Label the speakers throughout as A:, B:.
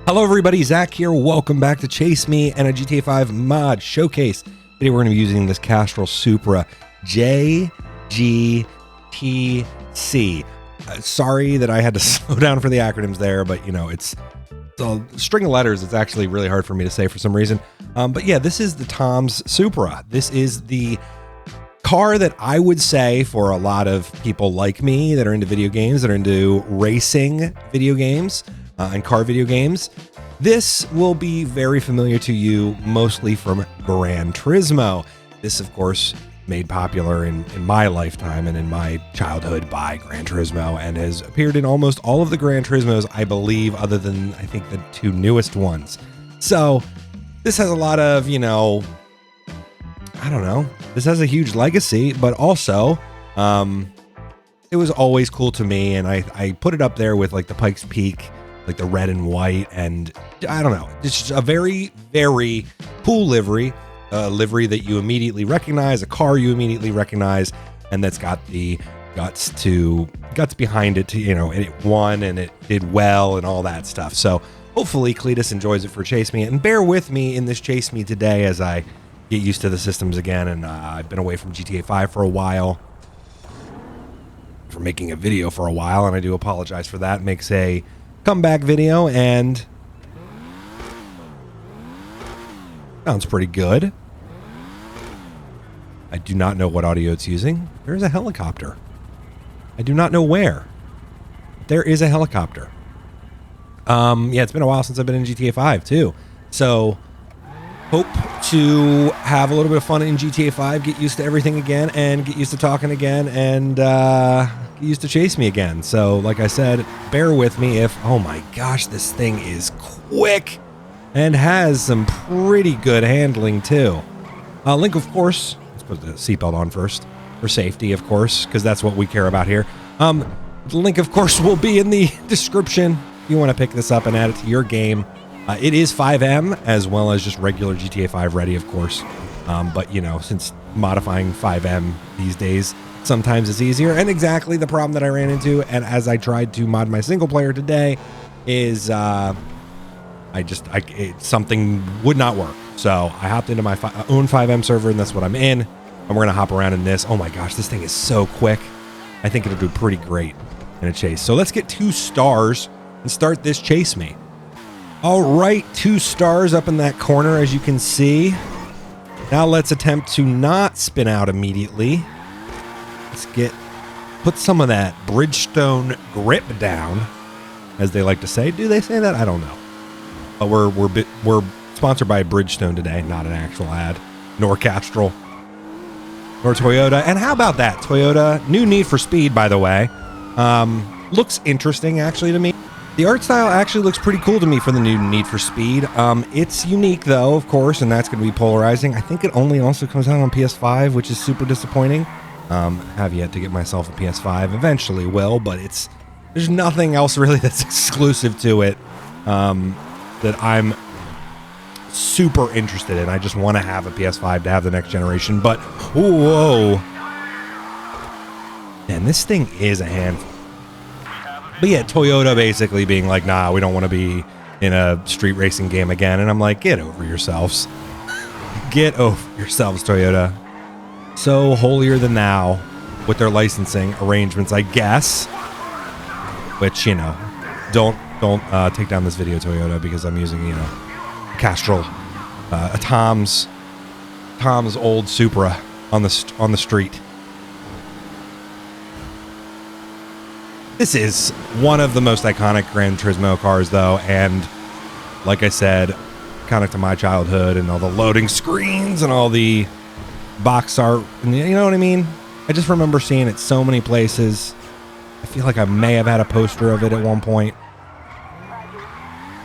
A: Hello everybody, Zach here. Welcome back to Chase Me and a GTA 5 mod showcase. Today we're going to be using this Toyota Supra JGTC. Sorry that I had to slow down for the acronyms there, but you know, it's a string of letters. It's actually really hard for me to say for some reason. But yeah, this is the Tom's Supra. This is the car that I would say for a lot of people like me that are into video games, that are into racing video games, and car video games. This will be very familiar to you, mostly from Gran Turismo. This, of course, made popular in my lifetime and in my childhood by Gran Turismo, and has appeared in almost all of the Gran Turismos, I believe, other than, I think, the two newest ones. So this has a lot of, you know, I don't know, this has a huge legacy, but also, it was always cool to me, and I put it up there with, like, the Pikes Peak, like the red and white, and I don't know, it's just a very, very cool livery, a livery that you immediately recognize, a car you immediately recognize, and that's got the guts behind it to, you know, and it won and it did well and all that stuff. So hopefully Cletus enjoys it for Chase Me, and bear with me in this Chase Me today as I get used to the systems again, and I've been away from GTA 5 for a while, for making a video for a while, and I do apologize for that. It makes a comeback video, and sounds pretty good. I do not know what audio it's using. There's a helicopter. I do not know where. There is a helicopter. Yeah, it's been a while since I've been in GTA 5 too. So hope to have a little bit of fun in GTA 5, get used to everything again, and get used to talking again, and get used to Chase Me again. So like I said, bear with me if, oh my gosh, this thing is quick and has some pretty good handling too. Link, of course, let's put the seatbelt on first for safety, of course, because that's what we care about here. The link, of course, will be in the description if you want to pick this up and add it to your game. It is 5M as well as just regular GTA 5 ready, of course. But you know, since modifying 5M these days sometimes it's easier, and exactly the problem that I ran into, and as I tried to mod my single player today, is something would not work. So I hopped into my own 5M server, and that's what I'm in. And we're gonna hop around in this. Oh my gosh, this thing is so quick. I think it'll do pretty great in a chase. So let's get 2 stars and start this Chase Me. All right, 2 stars up in that corner, as you can see. Now let's attempt to not spin out immediately. Let's put some of that Bridgestone grip down, as they like to say. Do they say that? I don't know. But we're sponsored by Bridgestone today, not an actual ad, nor Castrol, nor Toyota. And how about that? Toyota, new Need for Speed, by the way. Looks interesting, actually, to me. The art style actually looks pretty cool to me for the new Need for Speed. It's unique, though, of course, and that's going to be polarizing. I think it only also comes out on PS5, which is super disappointing. Have yet to get myself a PS5. Eventually will, but there's nothing else really that's exclusive to it that I'm super interested in. I just want to have a PS5 to have the next generation, but whoa. And this thing is a handful. But yeah, Toyota basically being like, nah, we don't want to be in a street racing game again. And I'm like, get over yourselves. Get over yourselves, Toyota. So holier than thou with their licensing arrangements, I guess. Which, you know, don't take down this video, Toyota, because I'm using, you know, Castrol, Tom's old Supra on the street. This is one of the most iconic Gran Turismo cars, though, and like I said, kind of to my childhood, and all the loading screens and all the box art, and you know what I mean? I just remember seeing it so many places. I feel like I may have had a poster of it at one point.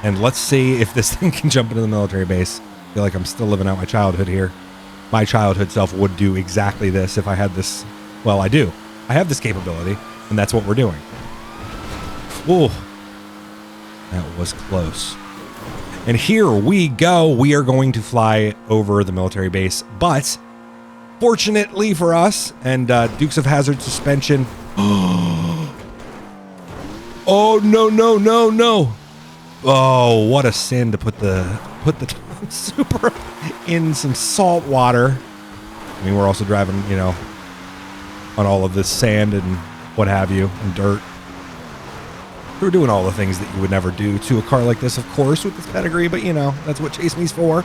A: And let's see if this thing can jump into the military base. I feel like I'm still living out my childhood here. My childhood self would do exactly this if I had this. Well, I do. I have this capability, and that's what we're doing. Ooh, that was close. And here we go. We are going to fly over the military base, but fortunately for us, and Dukes of Hazzard suspension. Oh, no, no, no, no. Oh, what a sin to put the Supra in some salt water. I mean, we're also driving, on all of this sand and what have you, and dirt. We're doing all the things that you would never do to a car like this, of course, with this pedigree, but that's what Chase Me's for. I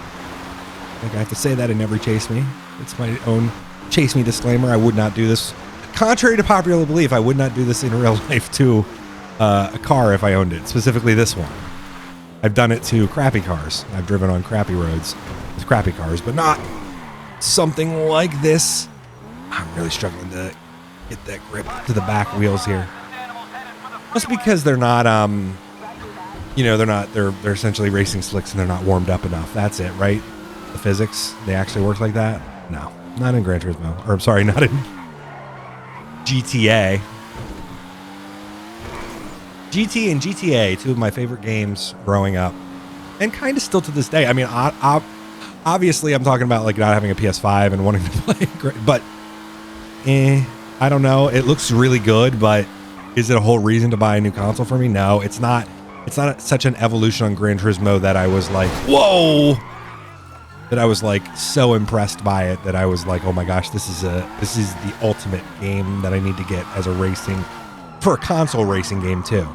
A: think I have to say that in every Chase Me. It's my own Chase Me disclaimer. I would not do this. Contrary to popular belief, I would not do this in real life to a car if I owned it, specifically this one. I've done it to crappy cars. I've driven on crappy roads with crappy cars, but not something like this. I'm really struggling to get that grip to the back wheels here. Just because they're not, they're essentially racing slicks and they're not warmed up enough. That's it, right? The physics, they actually work like that? No, not in Gran Turismo. Or I'm sorry, not in GTA. GT and GTA, two of my favorite games growing up, and kind of still to this day. I mean, obviously, I'm talking about like not having a PS5 and wanting to play, but I don't know. It looks really good, but is it a whole reason to buy a new console for me? No, it's not. It's not such an evolution on Gran Turismo that I was like, whoa, that I was like so impressed by it that I was like, oh my gosh, this is the ultimate game that I need to get as a racing, for a console racing game too.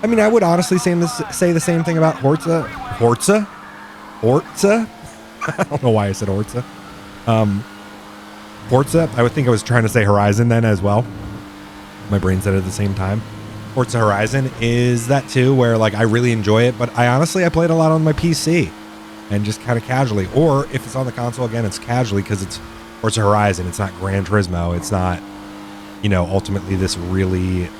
A: I mean, I would honestly say the same thing about Forza. I don't know why I said Forza. Forza. I would think I was trying to say Horizon then as well. My brain said it at the same time. Forza Horizon is that too, where like I really enjoy it, but I played a lot on my PC and just kind of casually. Or if it's on the console again, it's casually because it's Forza Horizon. It's not Gran Turismo. It's not, ultimately this really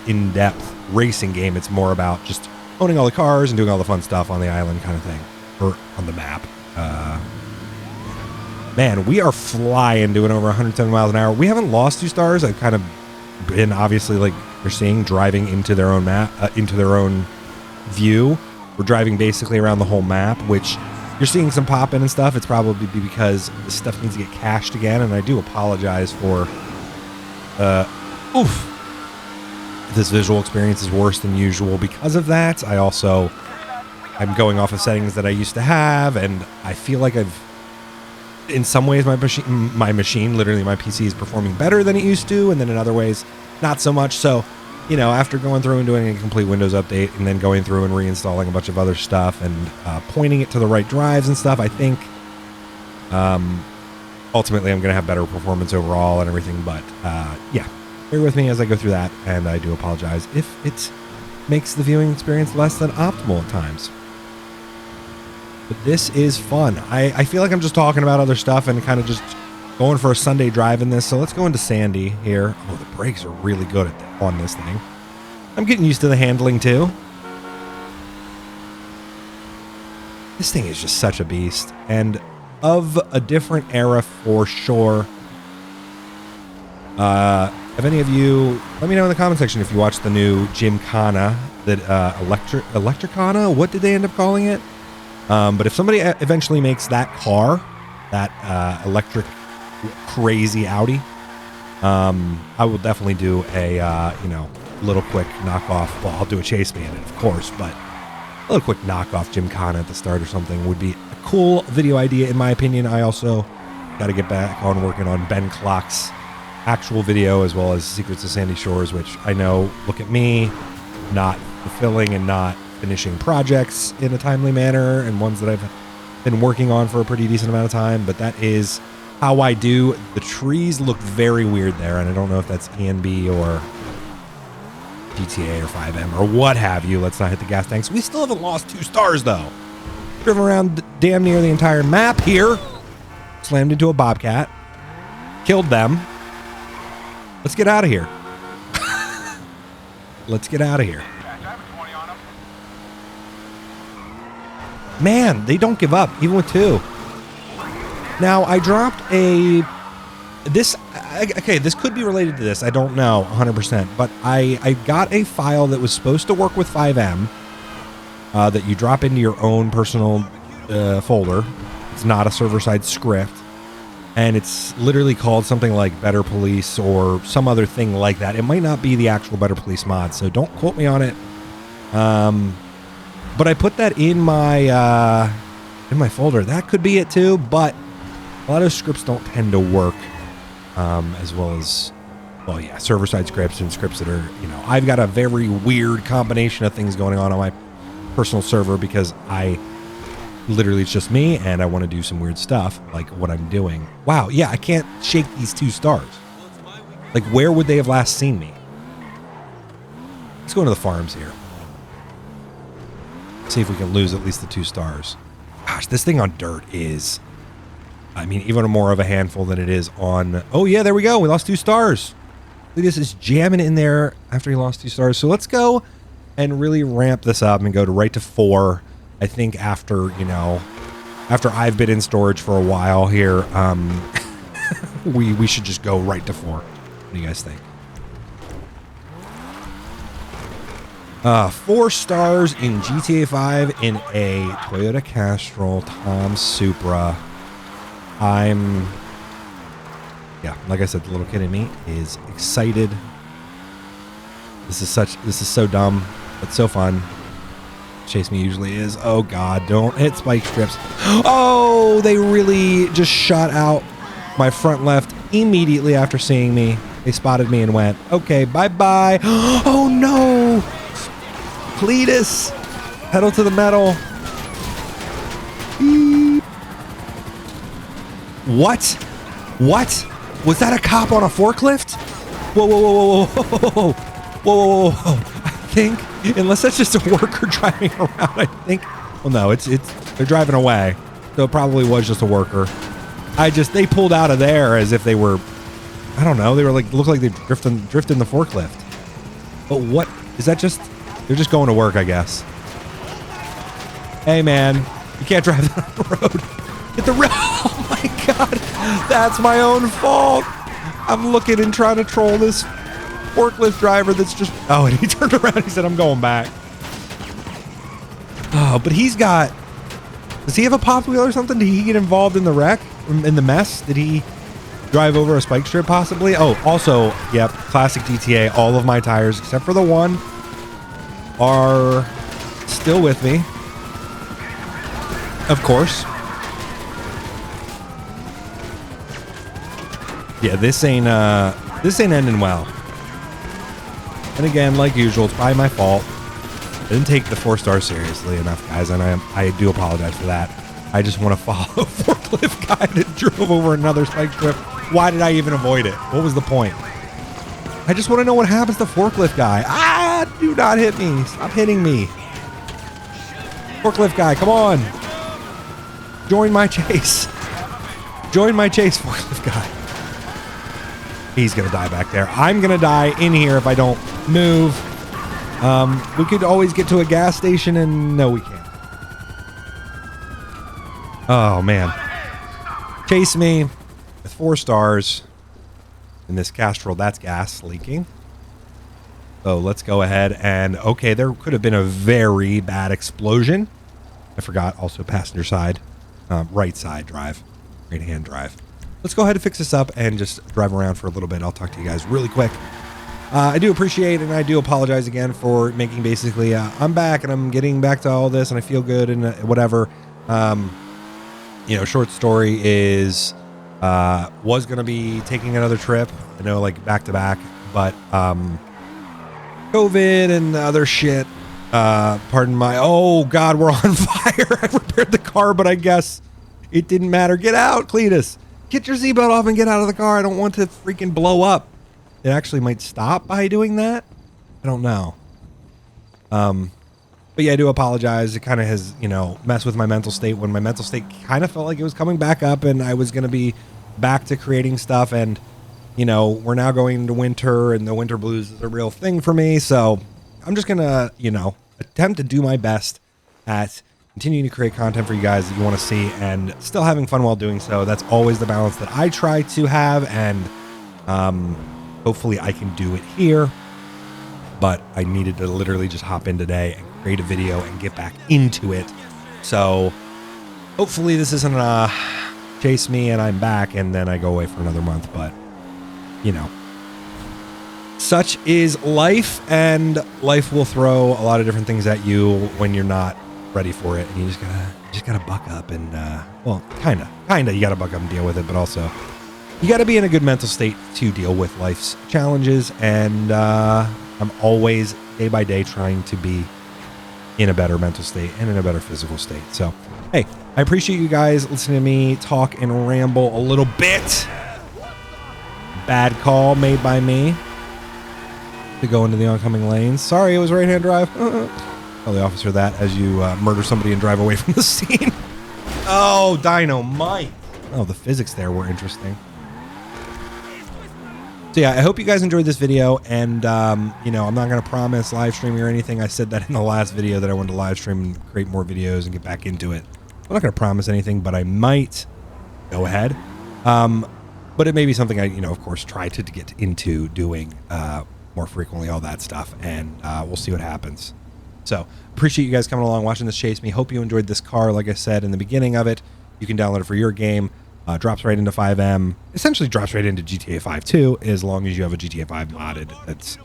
A: in-depth racing game. It's more about just owning all the cars and doing all the fun stuff on the island kind of thing, or on the map. Man, we are flying, doing over 110 miles an hour. We haven't lost 2 stars. I've kind of been, obviously, like you're seeing, driving into their own map, into their own view. We're driving basically around the whole map, which you're seeing some pop in and stuff. It's probably because this stuff needs to get cached again, and I do apologize for this visual experience is worse than usual because of that. I'm going off of settings that I used to have, and I feel like in some ways my machine, literally my PC, is performing better than it used to, and then in other ways not so much. So, after going through and doing a complete Windows update and then going through and reinstalling a bunch of other stuff and pointing it to the right drives and stuff, I think ultimately I'm going to have better performance overall and everything. But yeah, bear with me as I go through that, and I do apologize if it makes the viewing experience less than optimal at times. But this is fun. I feel like I'm just talking about other stuff and kind of just going for a Sunday drive in this. So let's go into Sandy here. Oh, the brakes are really good on this thing. I'm getting used to the handling too. This thing is just such a beast, and of a different era for sure. Have any of you, let me know in the comment section if you watched the new Gymkhana, that Electricana, what did they end up calling it? But if somebody eventually makes that car, that electric crazy Audi, I will definitely do a little quick knockoff. Well, I'll do a Chase Me in it, of course, but a little quick knockoff Gymkhana at the start or something would be a cool video idea, in my opinion. I also got to get back on working on Ben Clock's actual video, as well as Secrets of Sandy Shores, which I know, look at me, not fulfilling and not finishing projects in a timely manner, and ones that I've been working on for a pretty decent amount of time, but that is how I do. The trees look very weird there, and I don't know if that's ENB or GTA or 5M or what have you. Let's not hit the gas tanks. We still haven't lost 2 stars though. Driven around damn near the entire map here. Slammed into a Bobcat. Killed them. Let's get out of here. Let's get out of here. Man, they don't give up, even with 2. Now, I dropped this could be related to this. I don't know 100%, but I got a file that was supposed to work with 5M that you drop into your own personal folder. It's not a server-side script, and it's literally called something like Better Police or some other thing like that. It might not be the actual Better Police mod, so don't quote me on it. But I put that in my folder. That could be it too, but a lot of scripts don't tend to work as well as, well, yeah, server-side scripts and scripts that are, you know, I've got a very weird combination of things going on my personal server because literally it's just me and I want to do some weird stuff like what I'm doing. Wow, yeah, I can't shake these 2 stars. Like, where would they have last seen me? Let's go into the farms here. See if we can lose at least the 2 stars. Gosh, this thing on dirt is, I mean, even more of a handful than it is on... Oh, yeah, there we go. We lost 2 stars. This is jamming in there after he lost 2 stars. So let's go and really ramp this up and go to right to 4. I think after, you know, after I've been in storage for a while here, we should just go right to 4. What do you guys think? 4 stars in GTA 5 in a Toyota Castrol Tom Supra. Yeah, like I said, the little kid in me is excited. This is so dumb, but so fun. Chase me usually is. Oh God, don't hit spike strips. Oh, they really just shot out my front left immediately after seeing me. They spotted me and went, okay, bye-bye. Oh no! Cletus, pedal to the metal. Beep. What? Was that a cop on a forklift? Whoa, whoa, whoa, whoa, whoa, whoa, whoa, whoa, whoa. I think, unless that's just a worker driving around, I think. Well, no, they're driving away. So it probably was just a worker. They pulled out of there as if they were, I don't know, they were like, looked like they drifting the forklift. But what, is that just, they're just going to work, I guess. Hey man, you can't drive that on the road. Hit the road. Oh my God, that's my own fault. I'm looking and trying to troll this forklift driver that's just, oh, and he turned around and he said, I'm going back. Oh, but does he have a pop wheel or something? Did he get involved in the wreck, in the mess? Did he drive over a spike strip possibly? Oh, also, yep, classic GTA. All of my tires, except for the one, are still with me. Of course. Yeah, this ain't ending well. And again, like usual, it's probably my fault. I didn't take the 4 stars seriously enough, guys, and I do apologize for that. I just want to follow a forklift guy that drove over another spike strip. Why did I even avoid it? What was the point? I just want to know what happens to forklift guy. Ah, do not hit me. Stop hitting me. Forklift guy, come on. Join my chase. Join my chase, forklift guy. He's going to die back there. I'm going to die in here if I don't move. We could always get to a gas station, and no, we can't. Oh, man. Chase me with 4 stars in this Castrol. That's gas leaking. So let's go ahead and, okay, there could have been a very bad explosion. I forgot, also passenger side, right side drive, right hand drive. Let's go ahead and fix this up and just drive around for a little bit. I'll talk to you guys really quick. I do appreciate and I do apologize again for making basically, I'm back and I'm getting back to all this and I feel good and whatever. You know, short story is, was going to be taking another trip, I know, like back to back, but COVID and other shit, pardon my, oh God, we're on fire. I repaired the car, but I guess it didn't matter. Get out, Cletus. Get your seatbelt off and get out of the car. I don't want to freaking blow up. It actually might stop by doing that. I don't know. But yeah, I do apologize. It kind of has, you know, messed with my mental state when my mental state kind of felt like it was coming back up and I was going to be back to creating stuff. And, you know, we're now going into winter and the winter blues is a real thing for me. So I'm just going to, you know, attempt to do my best at continuing to create content for you guys that you want to see and still having fun while doing so. That's always the balance that I try to have. And hopefully I can do it here. But I needed to literally just hop in today and create a video and get back into it. So hopefully this isn't chase me and I'm back and then I go away for another month. But, you know, such is life, and life will throw a lot of different things at you when you're not ready for it, and you just gotta buck up and well, kinda you gotta buck up and deal with it, but also you gotta be in a good mental state to deal with life's challenges. And I'm always day by day trying to be in a better mental state and in a better physical state. So hey, I appreciate you guys listening to me talk and ramble a little bit. Bad call made by me to go into the oncoming lanes. Sorry, it was right-hand drive. Tell the officer that as you murder somebody and drive away from the scene. Oh, dynamite. Oh, the physics there were interesting. So yeah, I hope you guys enjoyed this video, and you know, I'm not going to promise live streaming or anything. I said that in the last video that I wanted to live stream and create more videos and get back into it. I'm not going to promise anything, but I might go ahead. But it may be something I, you know, of course, try to get into doing more frequently, all that stuff, and we'll see what happens. So appreciate you guys coming along, watching this chase me. Hope you enjoyed this car. Like I said in the beginning of it, you can download it for your game. Drops right into 5M. Essentially drops right into GTA 5 too, as long as you have a GTA 5 modded that's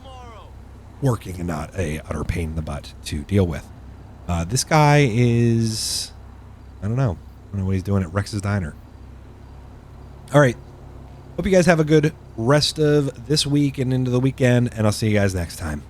A: working and not a utter pain in the butt to deal with. This guy is, I don't know what he's doing at Rex's Diner. All right. Hope you guys have a good rest of this week and into the weekend, and I'll see you guys next time.